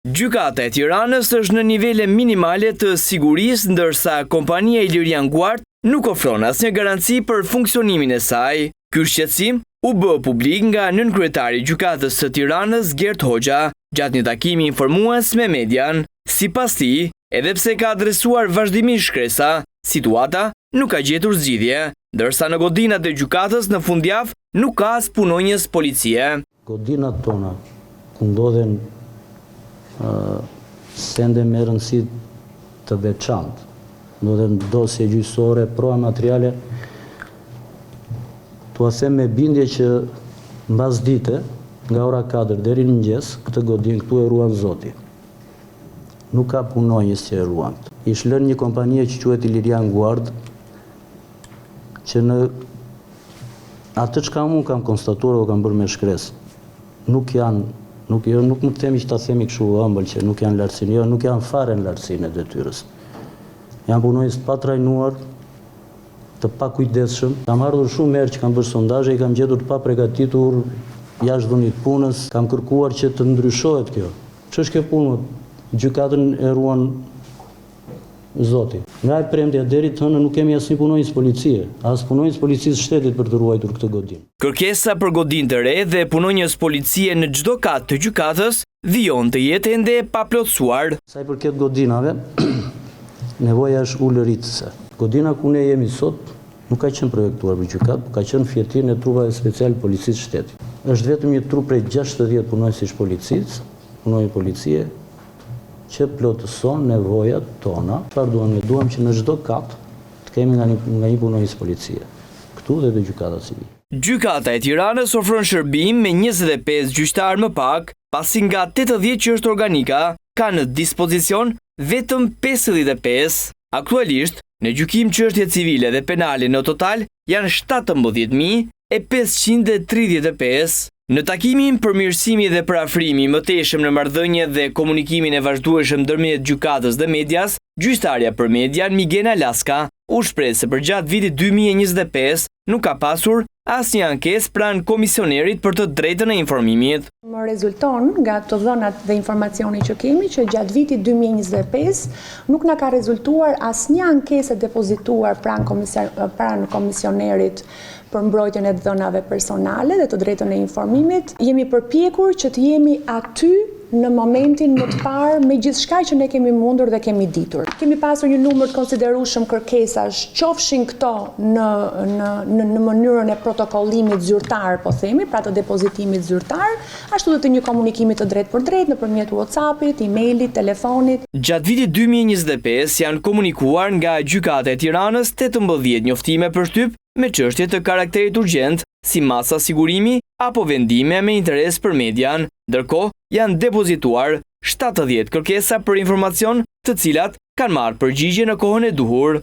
Gjykata e Tiranës është në nivele minimale të sigurisë, ndërsa kompania Ilirian Guard nuk ofron asnjë garanci për funksionimin e saj. Ky shqetësim u bë publik nga nënkryetari i Gjykatës së Tiranës Gert Hoxha gjatë një takimi informues me median. Sipas tij, edhe pse ka adresuar vazhdimisht shkresa, situata nuk ka gjetur zgjidhje, ndërsa në godinat e gjykatës në fundjavë nuk ka as punonjës policie. Godinat tona ku ndodhen sende me rëndësi të veçantë, ndodhen dosje gjyqësore, prova materiale, tua them me bindje që mbas dite, nga ora 4 deri në mëngjes, këtë godinë këtu e ruan Zoti. Nuk ka punonjës që e ruan. Ish lënë një kompanie që quhet Ilirian Guard, që në atë çka unë kam konstatuar o kam bërë me shkresë, nuk më themi që ta themi kështu ëmbël që nuk janë lartësinë, jo, nuk janë fare në lartësinë e detyrës. Janë punonjës të patrajnuar, të pakujdesshëm. Kam ardhur shumë herë që kam bërë sondazhe, i kam gjetur të paprigatitur jashtë dhunit punës, kam kërkuar që të ndryshohet kjo. Ç'është kjo punë? Gjykatën e ruan Zoti. Nga e premtja deri të hënë nuk kemi asnjë punonjës policie, as punonjës policisë shtetit për të ruajtur këtë godinë. Kërkesa për godinë të re dhe punonjës policie në çdo kat të gjykatës vijon të jetë ende e paplotësuar. Sa i përket godinave, nevoja është ulëritëse. Godina ku ne jemi sot nuk ka qenë projektuar për gjykatë, ka qenë fjetir në trupave special policisë shtetit. Është vetëm një trup prej 60 punonjësish policisë, punonjë policie, që plotëson nevojat tona. Çfarë duam? Ne duam që në çdo kat të kemi nga një punonjës policie. Këtu dhe te gjykata civile. Gjykata e Tiranës ofron shërbim me 25 gjyqtar më pak, pasi nga 80 që është organika, ka në dispozicion vetëm 55. Aktualisht, në gjykim çështje civile dhe penale në total janë 17.535. Në takimin për mirësimi dhe parafrimi më teshëm në marrëdhënie dhe komunikimin e vazhdueshëm ndërmjet gjykatës dhe medias, gjyqtarja për median Migena Laska u shpreh se për gjatë vitit 2025 nuk ka pasur asnjë ankesë pranë komisionerit për të drejtën e informimit. Më rezulton nga të dhënat dhe informacioni që kemi që gjatë vitit 2025 nuk na ka rezultuar asnjë ankesë depozituar pranë komisionerit për mbrojtjen e dhënave personale dhe të drejtën e informimit. Jemi përpjekur që të jemi aty në momentin më të parë me gjithçka që ne kemi mundur dhe kemi ditur. Kemi pasur një numër të konsiderueshëm kërkesash, qofshin këto në mënyrën e protokollimit zyrtar, po themi, pra të depozitimit zyrtar, ashtu dhe të një komunikimi të drejtë për drejtë nëpërmjet WhatsAppit, emailit, telefonit. Gjatë vitit 2025 janë komunikuar nga Gjykata e Tiranës 18 njoftime për shtyp me çështje të karakterit urgjent, si masa sigurimi apo vendime me interes për median, ndërkohë janë depozituar 70 kërkesa për informacion të cilat kanë marrë përgjigje në kohën e duhur.